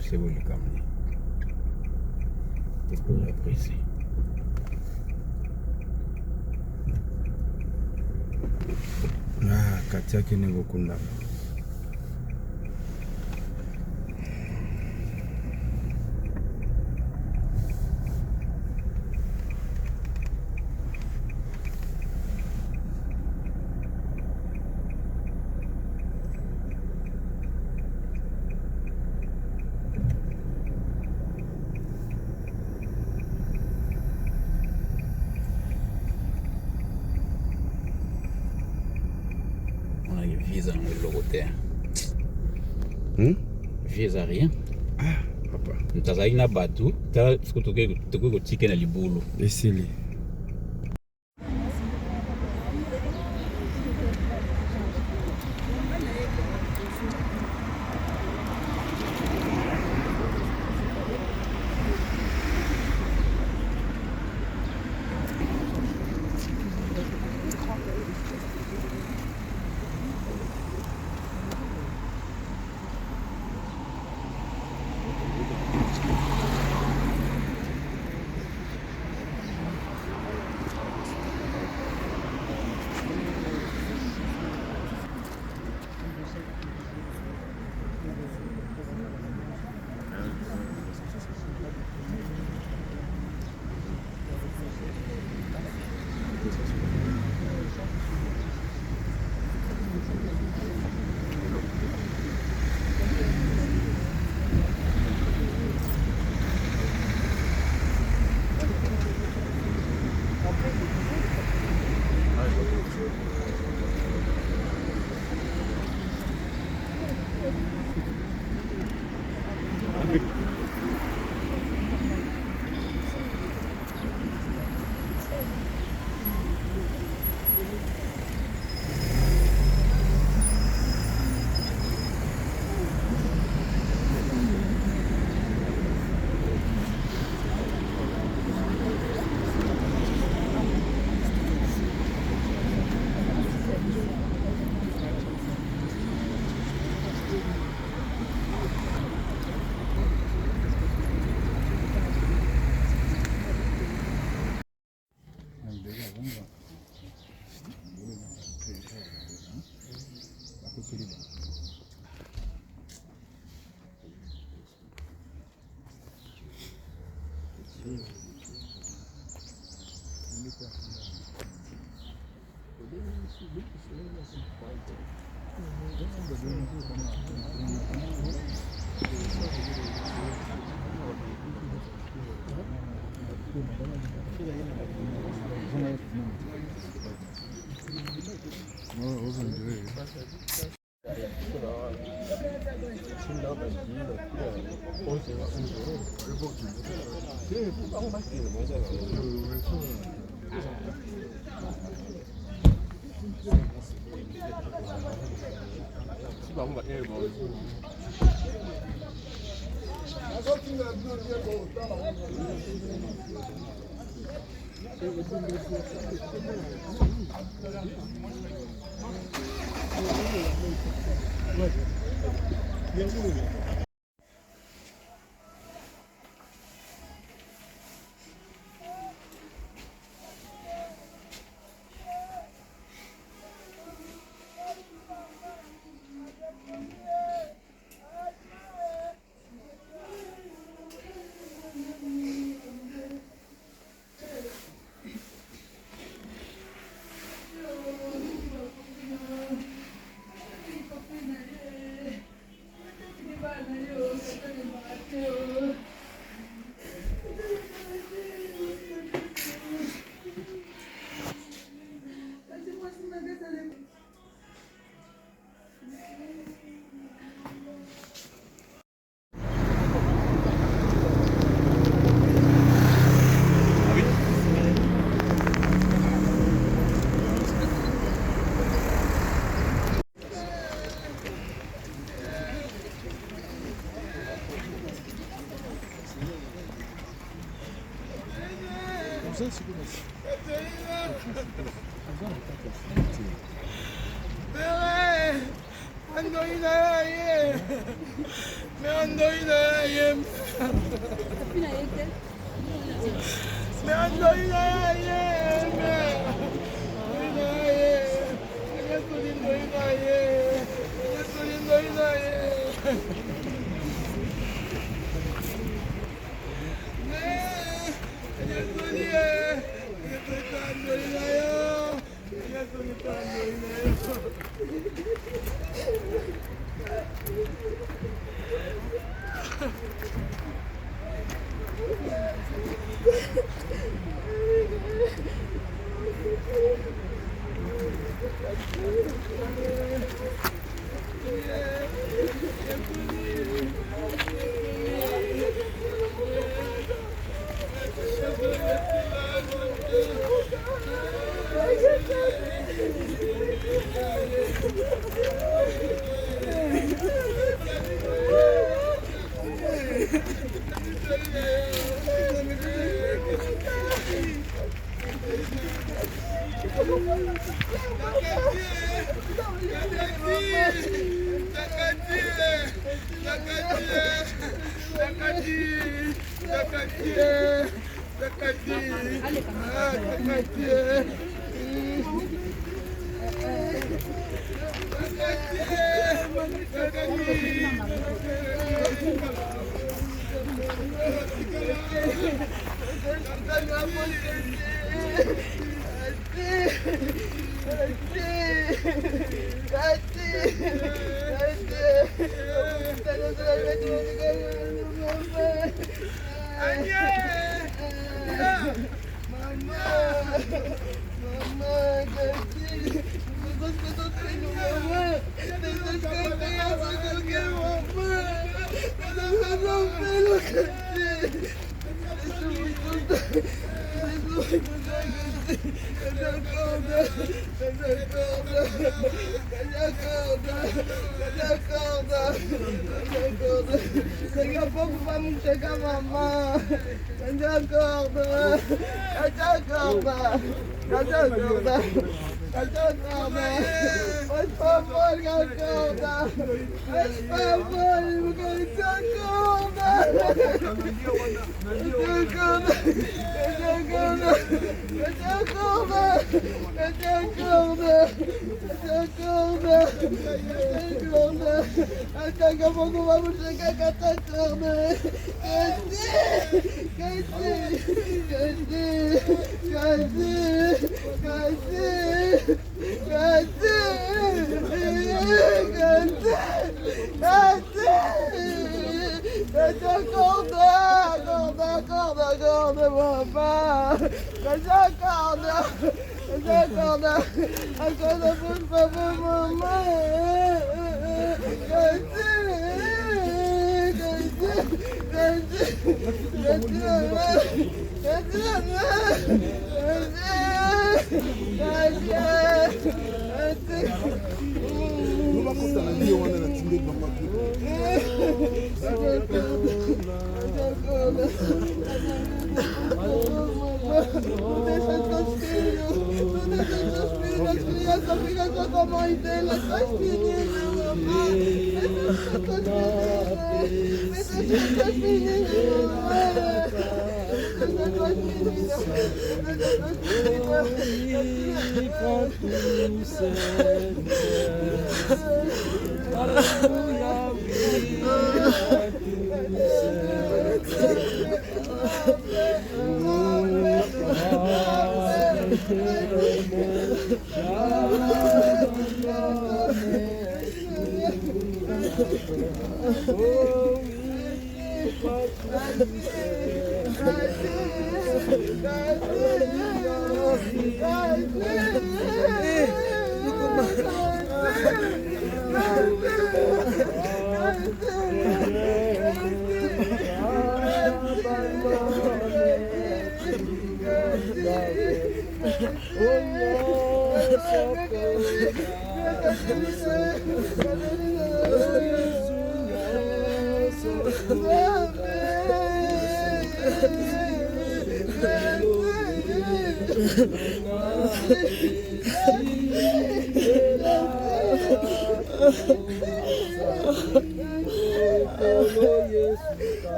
C'est welcome. C'est pour apprécier. Ah, Katia Kinegokunda. Visa le côté. Visa rien. Ah, papa. Mtazali na batu, ta sikutoke ko chicken na libulu. Esili.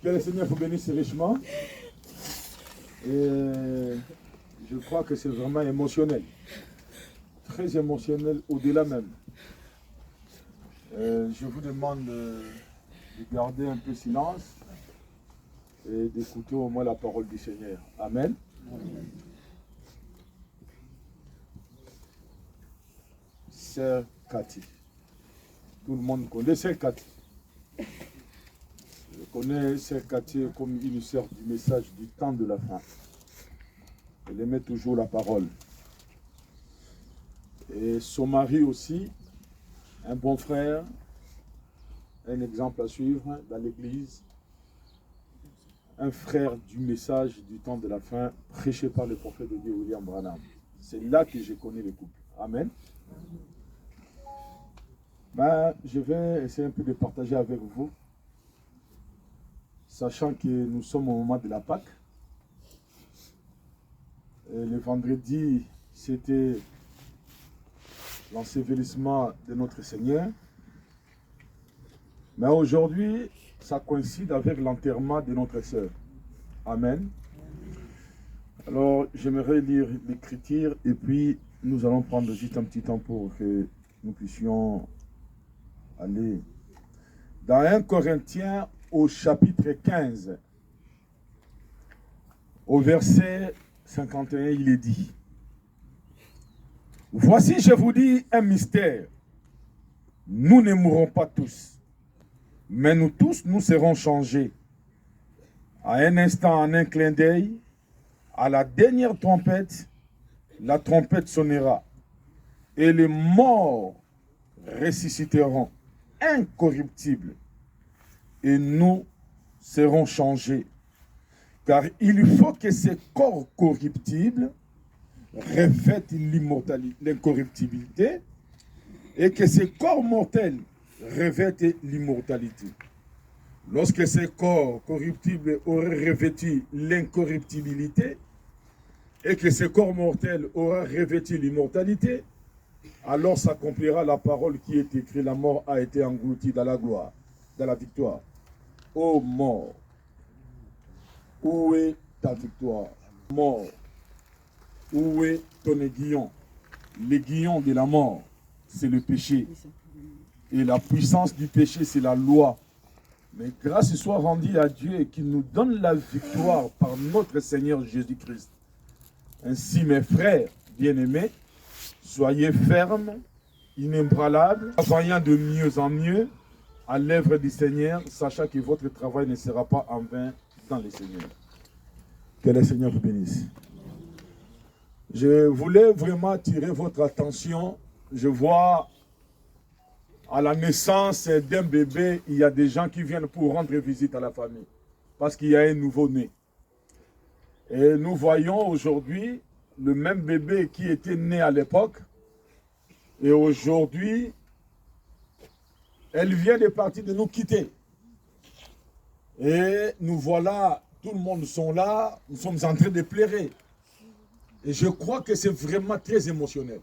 Que le Seigneur vous bénisse richement. Et je crois que c'est vraiment émotionnel. Très émotionnel au-delà même. Je vous demande de garder un peu silence et d'écouter au moins la parole du Seigneur. Amen. Sœur Cathy. Tout le monde connaît Sœur Cathy. Je connais Sœur Cathy comme une sœur du message du temps de la fin. Elle aimait toujours la parole. Et son mari aussi, un bon frère, un exemple à suivre dans l'église, un frère du message du temps de la fin, prêché par le prophète de Dieu William Branham. C'est là que je connais le couple. Amen. Je vais essayer un peu de partager avec vous, sachant que nous sommes au moment de la Pâque. Et le vendredi, c'était l'ensevelissement de notre Seigneur. Mais aujourd'hui, ça coïncide avec l'enterrement de notre sœur. Amen. Alors, j'aimerais lire l'écriture et puis nous allons prendre juste un petit temps pour que nous puissions aller dans 1 Corinthiens au chapitre 15. Au verset 51, il est dit: voici, je vous dis un mystère. Nous ne mourrons pas tous, mais nous tous, nous serons changés. À un instant, en un clin d'œil, à la dernière trompette, la trompette sonnera. Et les morts ressusciteront incorruptibles. Et nous serons changés. Car il faut que ces corps corruptibles revêtent l'incorruptibilité et que ces corps mortels revêtent l'immortalité. Lorsque ces corps corruptibles auraient revêtu l'incorruptibilité et que ces corps mortels auraient revêtu l'immortalité, alors s'accomplira la parole qui est écrite: la mort a été engloutie dans la gloire, dans la victoire. Ô mort, où est ta victoire? Mort, où est ton aiguillon? L'aiguillon de la mort, c'est le péché. Et la puissance du péché, c'est la loi. Mais grâce soit rendue à Dieu et qu'il nous donne la victoire par notre Seigneur Jésus-Christ. Ainsi, mes frères bien-aimés, soyez fermes, inébranlables, travaillant de mieux en mieux à l'œuvre du Seigneur, sachant que votre travail ne sera pas en vain dans le Seigneur. Que le Seigneur vous bénisse. Je voulais vraiment attirer votre attention. Je vois à la naissance d'un bébé, il y a des gens qui viennent pour rendre visite à la famille. Parce qu'il y a un nouveau-né. Et nous voyons aujourd'hui le même bébé qui était né à l'époque. Et aujourd'hui, elle vient de partir de nous quitter. Et nous voilà, tout le monde sont là, nous sommes en train de pleurer. Et je crois que c'est vraiment très émotionnel.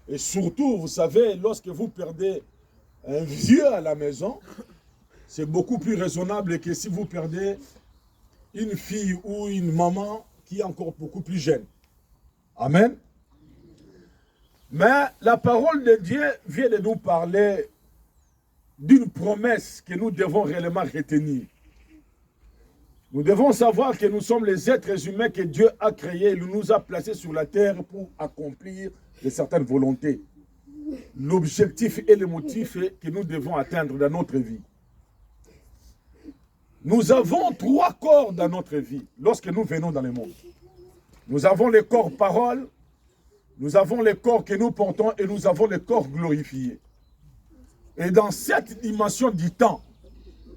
Et surtout, vous savez, lorsque vous perdez un vieux à la maison, c'est beaucoup plus raisonnable que si vous perdez une fille ou une maman qui est encore beaucoup plus jeune. Amen. Mais la parole de Dieu vient de nous parler d'une promesse que nous devons réellement retenir. Nous devons savoir que nous sommes les êtres humains que Dieu a créés. Il nous a placés sur la terre pour accomplir de certaines volontés. L'objectif et le motif que nous devons atteindre dans notre vie. Nous avons 3 corps dans notre vie lorsque nous venons dans le monde. Nous avons le corps parole, nous avons le corps que nous portons et nous avons le corps glorifié. Et dans cette dimension du temps,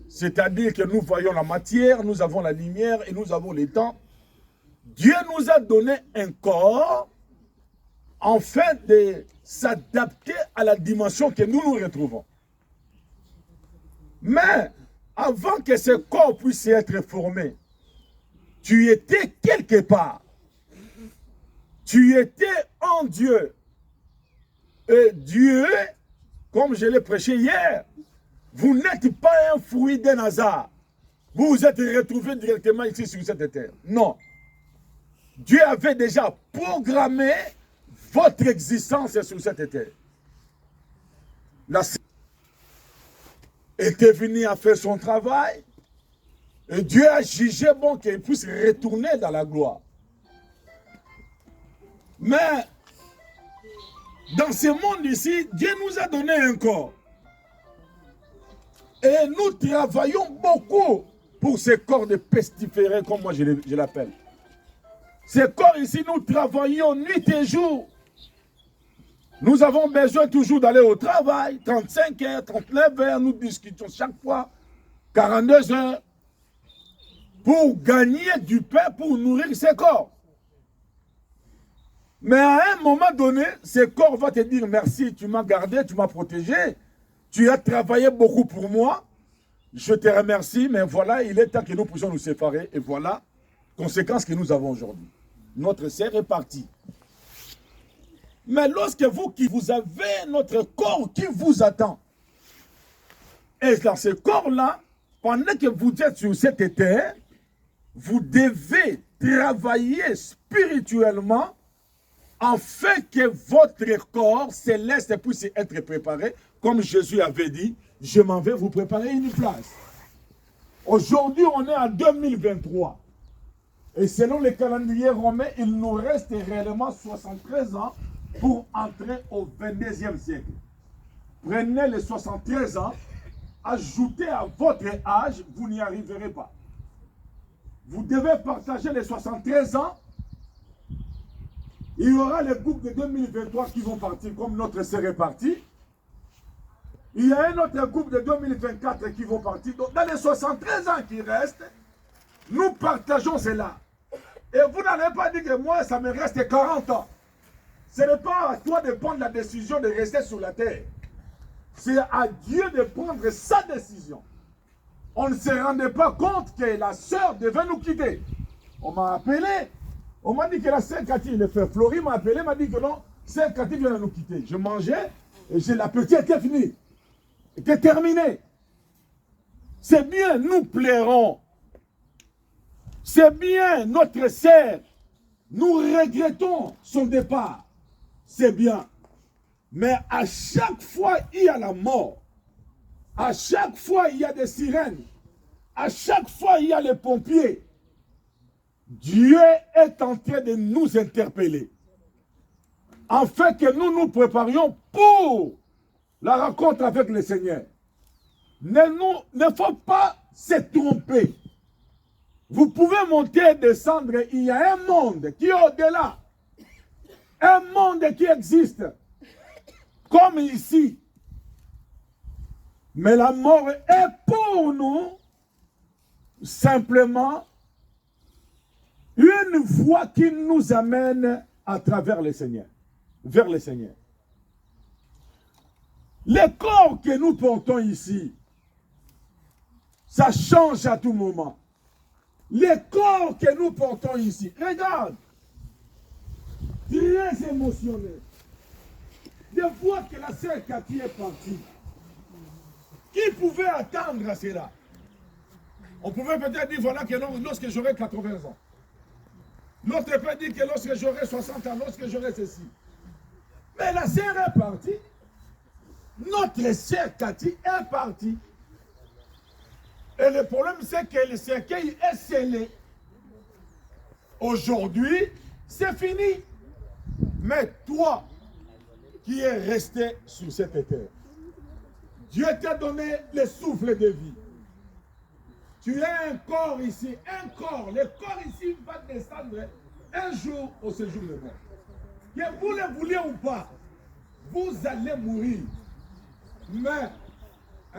c'est-à-dire que nous voyons la matière, nous avons la lumière et nous avons le temps, Dieu nous a donné un corps afin de s'adapter à la dimension que nous nous retrouvons. Mais avant que ce corps puisse être formé, tu étais quelque part. Tu étais en Dieu. Et Dieu, comme je l'ai prêché hier, vous n'êtes pas un fruit d'un hasard. Vous vous êtes retrouvé directement ici sur cette terre. Non. Dieu avait déjà programmé votre existence sur cette terre. La était venu à faire son travail. Et Dieu a jugé bon qu'il puisse retourner dans la gloire. Mais dans ce monde ici, Dieu nous a donné un corps. Et nous travaillons beaucoup pour ce corps de pestiférés, comme moi je l'appelle. Ce corps ici, nous travaillons nuit et jour. Nous avons besoin toujours d'aller au travail, 35 heures, 39 heures, nous discutons chaque fois, 42 heures, pour gagner du pain, pour nourrir ce corps. Mais à un moment donné, ce corps va te dire merci, tu m'as gardé, tu m'as protégé, tu as travaillé beaucoup pour moi, je te remercie, mais voilà, il est temps que nous puissions nous séparer, et voilà, conséquence que nous avons aujourd'hui. Notre sœur est partie. Mais lorsque vous avez notre corps qui vous attend, et dans ce corps-là, pendant que vous êtes sur cette terre, vous devez travailler spirituellement afin que votre corps céleste puisse être préparé, comme Jésus avait dit, je m'en vais vous préparer une place. Aujourd'hui, on est en 2023. Et selon le calendrier romain, il nous reste réellement 73 ans pour entrer au 22e siècle. Prenez les 73 ans, ajoutez à votre âge, vous n'y arriverez pas. Vous devez partager les 73 ans. Il y aura les groupes de 2023 qui vont partir comme notre sœur est partie. Il y a un autre groupe de 2024 qui vont partir. Donc dans les 73 ans qui restent, nous partageons cela. Et vous n'allez pas dire que moi, ça me reste 40 ans. Ce n'est pas à toi de prendre la décision de rester sur la terre. C'est à Dieu de prendre sa décision. On ne se rendait pas compte que la sœur devait nous quitter. On m'a appelé. On m'a dit que la sœur Cathy, le frère Florie m'a appelé, m'a dit que non, sœur Cathy vient de nous quitter. Je mangeais et j'ai la petite était finie. Était terminée. C'est bien, nous plairons. C'est bien, notre sœur. Nous regrettons son départ. C'est bien. Mais à chaque fois, il y a la mort. À chaque fois, il y a des sirènes. À chaque fois, il y a les pompiers. Dieu est en train de nous interpeller. Afin que nous nous préparions pour la rencontre avec le Seigneur. Ne faut pas se tromper. Vous pouvez monter et descendre. Il y a un monde qui est au-delà. un monde qui existe, comme ici. Mais la mort est pour nous simplement une voie qui nous amène à travers le Seigneur, vers le Seigneur. Les corps que nous portons ici, ça change à tout moment. Les corps que nous portons ici, regarde, très émotionné, de voir que la sœur Cathy est partie. Qui pouvait attendre à cela? On pouvait peut-être dire, voilà, que lorsque j'aurai 80 ans. L'autre peut dire que lorsque j'aurai 60 ans, lorsque j'aurai ceci. Mais la sœur est partie. Notre sœur Cathy est partie. Et le problème, c'est que le cercueil est scellé. Aujourd'hui, c'est fini. Mais toi, qui es resté sur cette terre, Dieu t'a donné le souffle de vie. Tu as un corps ici, un corps. Le corps ici va descendre un jour au séjour de mort. Que vous le vouliez ou pas, vous allez mourir. Mais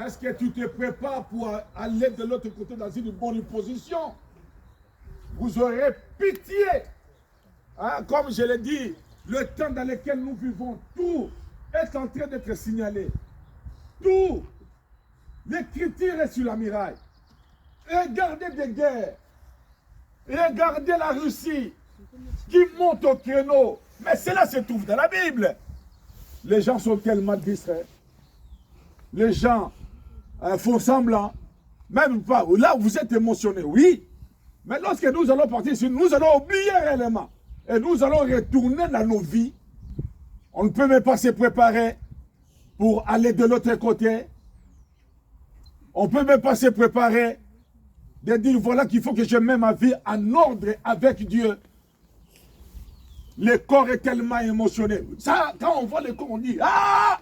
est-ce que tu te prépares pour aller de l'autre côté dans une bonne position? Vous aurez pitié. Hein, comme je l'ai dit, le temps dans lequel nous vivons, tout est en train d'être signalé. Tout. L'écriture est sur la muraille. Regardez des guerres. Regardez la Russie qui monte au créneau. Mais cela se trouve dans la Bible. Les gens sont tellement distraits. Les gens font semblant. Même pas. Là, vous êtes émotionnés, oui. Mais lorsque nous allons partir ici, nous allons oublier réellement. Et nous allons retourner dans nos vies. On ne peut même pas se préparer pour aller de l'autre côté. On ne peut même pas se préparer de dire voilà qu'il faut que je mette ma vie en ordre avec Dieu. Le corps est tellement émotionné. Ça, quand on voit le corps, on dit ah!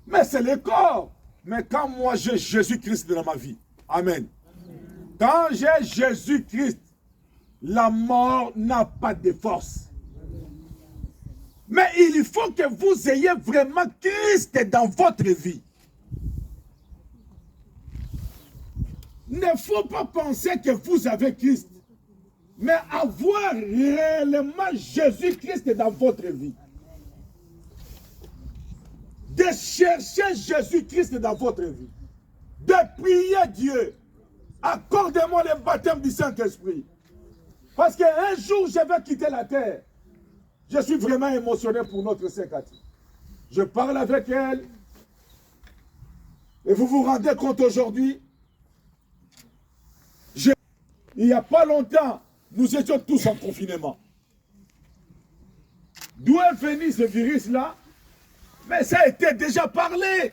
Mais c'est le corps. Mais quand moi j'ai Jésus-Christ dans ma vie, amen. Quand j'ai Jésus-Christ, la mort n'a pas de force. Mais il faut que vous ayez vraiment Christ dans votre vie. Ne faut pas penser que vous avez Christ, mais avoir réellement Jésus-Christ dans votre vie. De chercher Jésus-Christ dans votre vie. De prier Dieu. Accordez-moi le baptême du Saint-Esprit. Parce qu'un jour, je vais quitter la terre. Je suis vraiment émotionné pour notre sœur Cathy. Je parle avec elle. Et vous vous rendez compte aujourd'hui, il n'y a pas longtemps, nous étions tous en confinement. D'où est venu ce virus-là? Mais ça a été déjà parlé.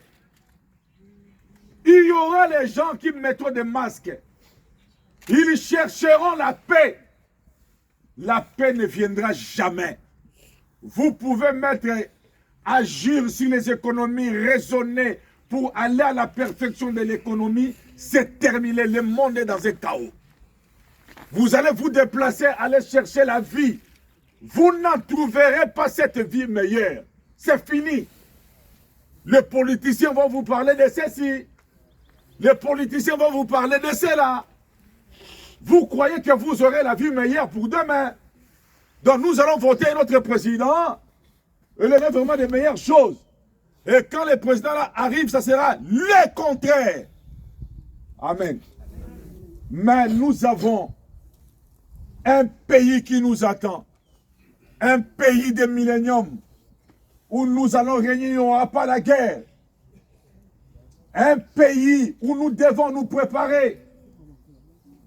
Il y aura les gens qui mettront des masques. Ils chercheront la paix. La paix ne viendra jamais. Vous pouvez agir sur les économies, raisonner pour aller à la perfection de l'économie. C'est terminé. Le monde est dans un chaos. Vous allez vous déplacer, aller chercher la vie. Vous n'en trouverez pas cette vie meilleure. C'est fini. Les politiciens vont vous parler de ceci. Les politiciens vont vous parler de cela. Vous croyez que vous aurez la vie meilleure pour demain. Donc nous allons voter notre président. Et il aura vraiment des meilleures choses. Et quand le président là arrive, ça sera le contraire. Amen. Mais nous avons un pays qui nous attend. Un pays de millénium. Où nous allons régner, il n'y aura pas la guerre. Un pays où nous devons nous préparer.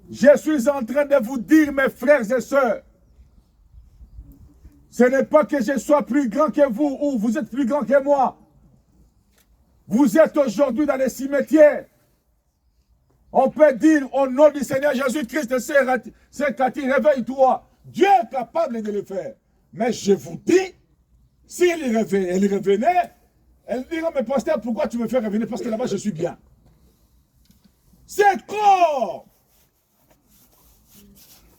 Je suis en train de vous dire, mes frères et sœurs, ce n'est pas que je sois plus grand que vous ou vous êtes plus grand que moi. Vous êtes aujourd'hui dans les cimetières. On peut dire au nom du Seigneur Jésus-Christ, c'est Cathy, réveille-toi. Dieu est capable de le faire. Mais je vous dis, si elle revenait, elle dirait, mais pasteur, pourquoi tu me fais revenir? Parce que là-bas, je suis bien. C'est corps.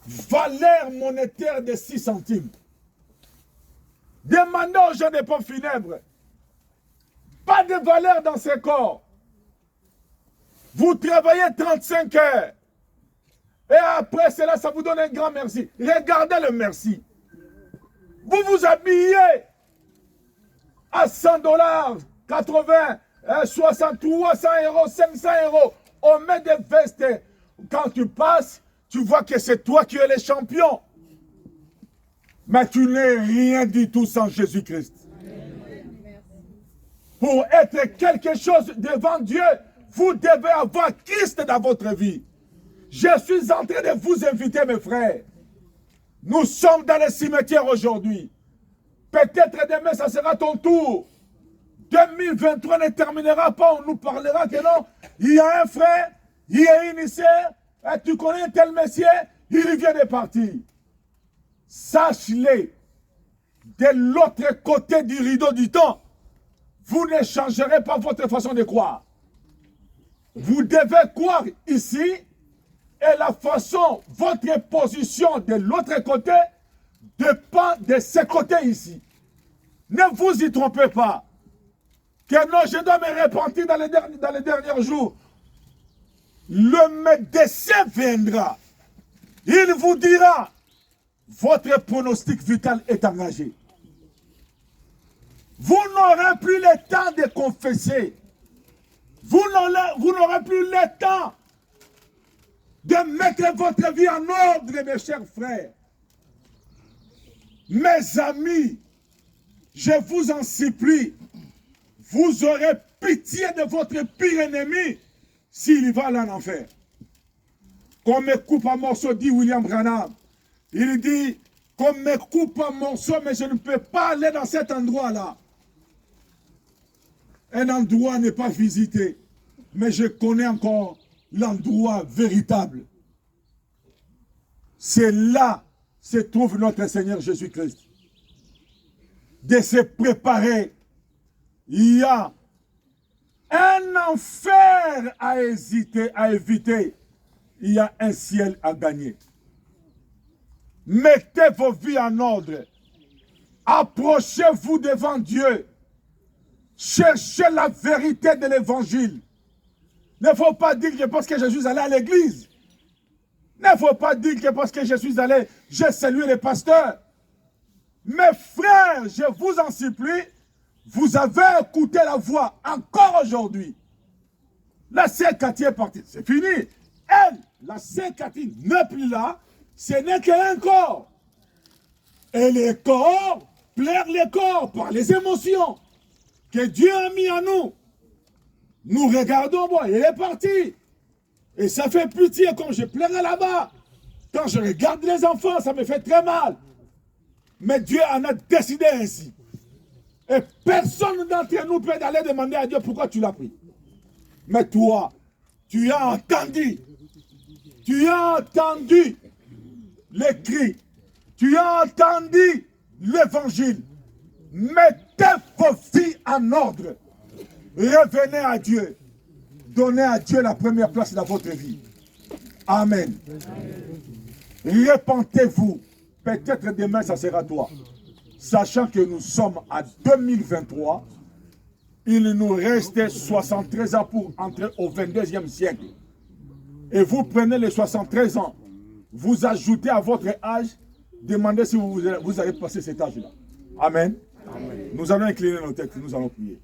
Valeur monétaire de 6 centimes. Demandez aux gens des pompes funèbres. Pas de valeur dans ces corps. Vous travaillez 35 heures. Et après cela, ça vous donne un grand merci. Regardez le merci. Vous vous habillez à 100 $, 80, 60, 300 €, 500 €. On met des vestes. Quand tu passes, tu vois que c'est toi qui es le champion. Mais tu n'es rien du tout sans Jésus-Christ. Pour être quelque chose devant Dieu, vous devez avoir Christ dans votre vie. Je suis en train de vous inviter, mes frères. Nous sommes dans le cimetière aujourd'hui. Peut-être demain, ça sera ton tour. 2023 ne terminera pas. On nous parlera que non. Il y a un frère, il y a une sœur, tu connais un tel monsieur, il vient de partir. Sache-le, de l'autre côté du rideau du temps, vous ne changerez pas votre façon de croire. Vous devez croire ici, et la façon, votre position de l'autre côté, dépend de ce côté ici. Ne vous y trompez pas. Que non, je dois me repentir dans les derniers jours. Le médecin viendra. Il vous dira, votre pronostic vital est engagé. Vous n'aurez plus le temps de confesser. Vous n'aurez plus le temps de mettre votre vie en ordre, mes chers frères. Mes amis, je vous en supplie, vous aurez pitié de votre pire ennemi s'il va en enfer. Qu'on me coupe en morceaux, dit William Branham. Il dit, qu'on me coupe en morceaux, mais je ne peux pas aller dans cet endroit-là. Un endroit n'est pas visité, mais je connais encore l'endroit véritable. C'est là se trouve notre Seigneur Jésus-Christ. De se préparer. Il y a un enfer à éviter. Il y a un ciel à gagner. Mettez vos vies en ordre. Approchez-vous devant Dieu. Cherchez la vérité de l'évangile. Il ne faut pas dire que parce que Jésus allait à l'église. Il ne faut pas dire que parce que je suis allé, j'ai salué les pasteurs. Mes frères, je vous en supplie, vous avez écouté la voix encore aujourd'hui. La sœur Cathy est partie, c'est fini. Elle, la sœur Cathy, n'est plus là, ce n'est qu'un corps. Et les corps plairent les corps par les émotions que Dieu a mis en nous. Nous regardons, bon, il est parti. Et ça fait pitié quand je pleurais là-bas. Quand je regarde les enfants, ça me fait très mal. Mais Dieu en a décidé ainsi. Et personne d'entre nous peut aller demander à Dieu pourquoi tu l'as pris. Mais toi, tu as entendu. Tu as entendu les cris. Tu as entendu l'évangile. Mettez vos vies en ordre. Revenez à Dieu. Donnez à Dieu la première place dans votre vie. Amen. Repentez-vous. Peut-être demain, ça sera toi. Sachant que nous sommes à 2023, il nous reste 73 ans pour entrer au 22e siècle. Et vous prenez les 73 ans, vous ajoutez à votre âge, demandez si vous allez passer cet âge-là. Amen. Amen. Nous allons incliner nos têtes, nous allons prier.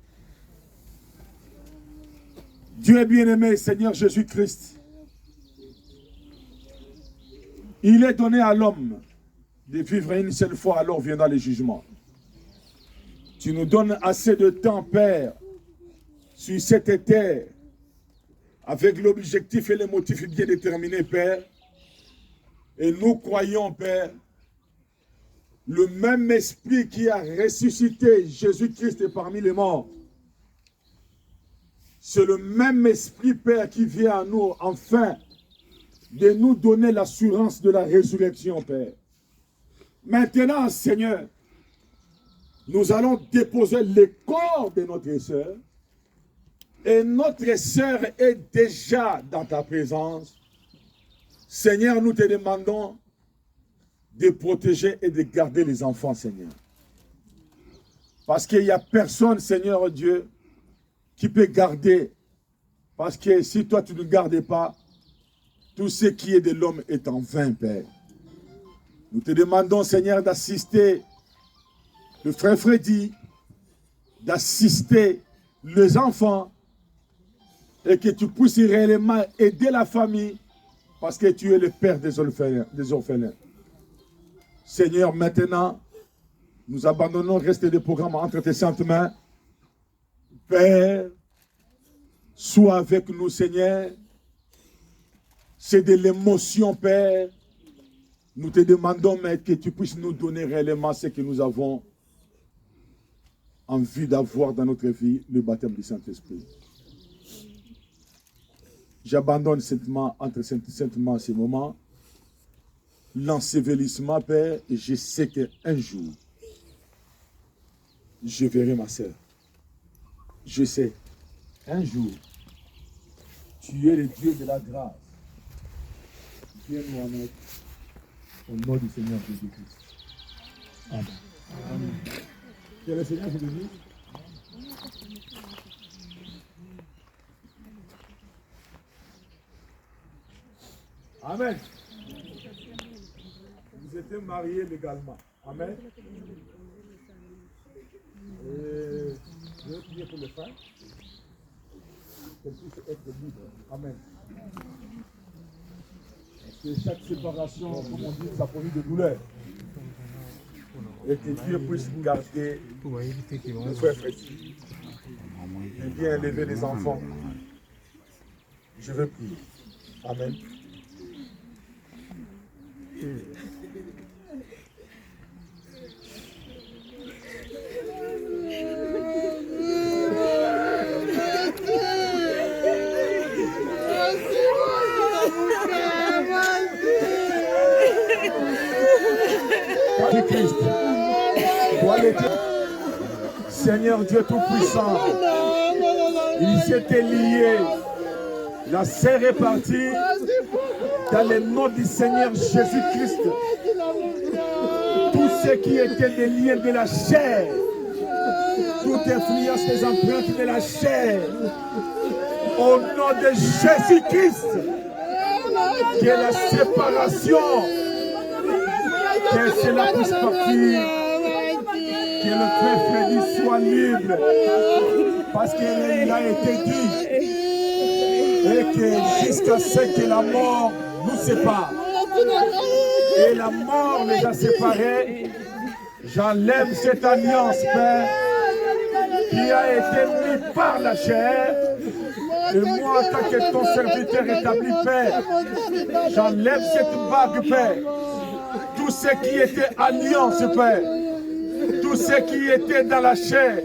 Dieu est bien-aimé, Seigneur Jésus-Christ. Il est donné à l'homme de vivre une seule fois, alors viendra le jugement. Tu nous donnes assez de temps, Père, sur cette terre, avec l'objectif et les motifs bien déterminés, Père. Et nous croyons, Père, le même esprit qui a ressuscité Jésus-Christ parmi les morts. C'est le même esprit, Père, qui vient à nous, enfin, de nous donner l'assurance de la résurrection, Père. Maintenant, Seigneur, nous allons déposer le corps de notre sœur. Et notre sœur est déjà dans ta présence. Seigneur, nous te demandons de protéger et de garder les enfants, Seigneur. Parce qu'il n'y a personne, Seigneur Dieu, qui peut garder. Parce que si toi, tu ne gardes pas, tout ce qui est de l'homme est en vain, Père. Nous te demandons, Seigneur, d'assister le frère Freddy, d'assister les enfants, et que tu puisses réellement aider la famille, parce que tu es le Père des orphelins. Seigneur, maintenant, nous abandonnons le reste des programmes entre tes saintes mains. Père, sois avec nous, Seigneur. C'est de l'émotion, Père. Nous te demandons, mais que tu puisses nous donner réellement ce que nous avons envie d'avoir dans notre vie, le baptême du Saint-Esprit. J'abandonne entre saintement ces moments, l'ensevelissement, Père, et je sais qu'un jour, je verrai ma sœur. Je sais, un jour, tu es le Dieu de la grâce. Viens-nous en aide, au nom du Seigneur Jésus-Christ. Amen. Amen. Que le Seigneur vous bénisse. Amen. Vous étiez mariés légalement. Amen. Et je vais prier pour les femmes. Qu'elles puissent être libres. Amen. Parce que chaque séparation, comme on dit, ça produit de douleur. Et que Dieu puisse garder le frère Freddy. Et bien élever les enfants. Je veux prier. Amen. Christ, toi le Dieu, Seigneur Dieu Tout-Puissant, ils s'étaient liés, la sœur est partie dans le nom du Seigneur Jésus-Christ. Tout ce qui était des liens de la chair, toute influence des empreintes de la chair, au nom de Jésus-Christ, que la séparation, que cela puisse partir, que le frère Freddy soit libre, parce qu'il a été dit, et que jusqu'à ce que la mort nous sépare, et la mort les a séparés, j'enlève cette alliance, Père, qui a été mise par la chair, et moi, en tant que ton serviteur établi, Père, j'enlève cette bague, Père. Tout ce qui était alliance, Père, tout ce qui était dans la chair,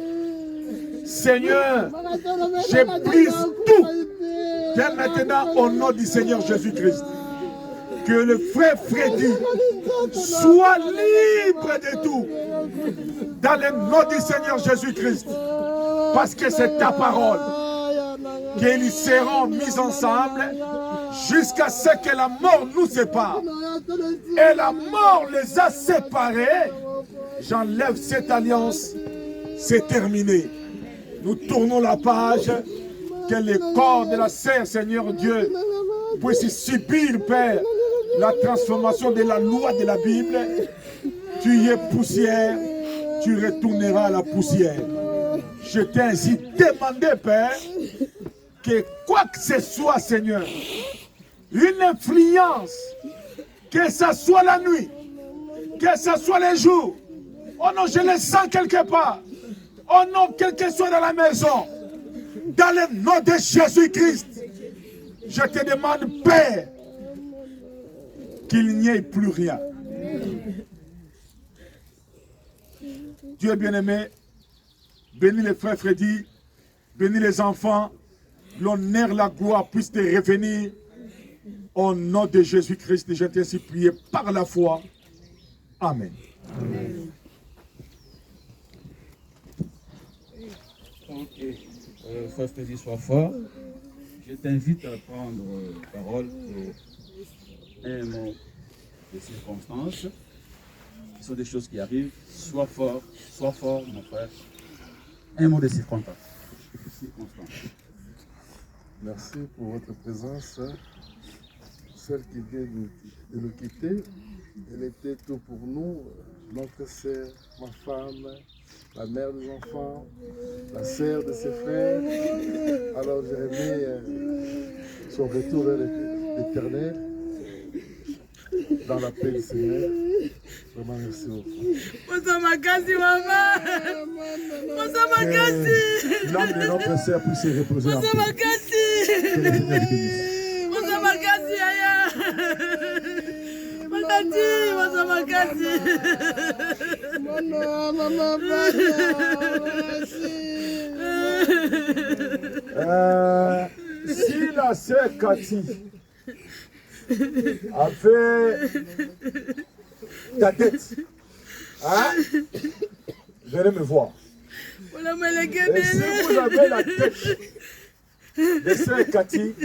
Seigneur, je brise tout. Dès maintenant, au nom du Seigneur Jésus-Christ, que le frère Freddy soit libre de tout, dans le nom du Seigneur Jésus-Christ, parce que c'est ta parole, qu'ils seront mis ensemble jusqu'à ce que la mort nous sépare. Et la mort les a séparés. J'enlève cette alliance. C'est terminé. Nous tournons la page. Que le corps de la sœur, Seigneur Dieu, puisse subir, Père, la transformation de la loi de la Bible. Tu es poussière, tu retourneras à la poussière. Je t'ai ainsi demandé, Père, que quoi que ce soit, Seigneur, une influence, que ce soit la nuit, que ce soit les jours, oh non, je le sens quelque part, oh non, quel que soit dans la maison, dans le nom de Jésus-Christ, je te demande, Père, qu'il n'y ait plus rien. Dieu bien-aimé, bénis les frères Freddy, bénis les enfants, l'honneur, la gloire puissent te revenir. Au nom de Jésus-Christ, je t'ai ainsi prié par la foi. Amen. Amen. Ok. Frère Freddy, sois fort. Je t'invite à prendre parole pour un mot de circonstances. Ce sont des choses qui arrivent. Sois fort, mon frère. Un mot de circonstance. Merci pour votre présence. Celle qui vient de nous quitter, elle était tout pour nous. Notre sœur, ma femme, la mère des enfants, la sœur de ses frères. Alors j'aimerais son retour vers l'Éternel dans la paix du Seigneur. Vraiment merci beaucoup. Que l'âme de notre sœur puisse se reposer en paix. Que le Seigneur vous bénisse. Si la sœur Cathy avait ta tête, hein, venez me voir. Et si vous avez la tête de sœur Cathy,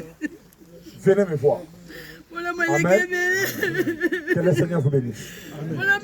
venez me voir. Amen. Que le Seigneur vous bénisse. Voilà,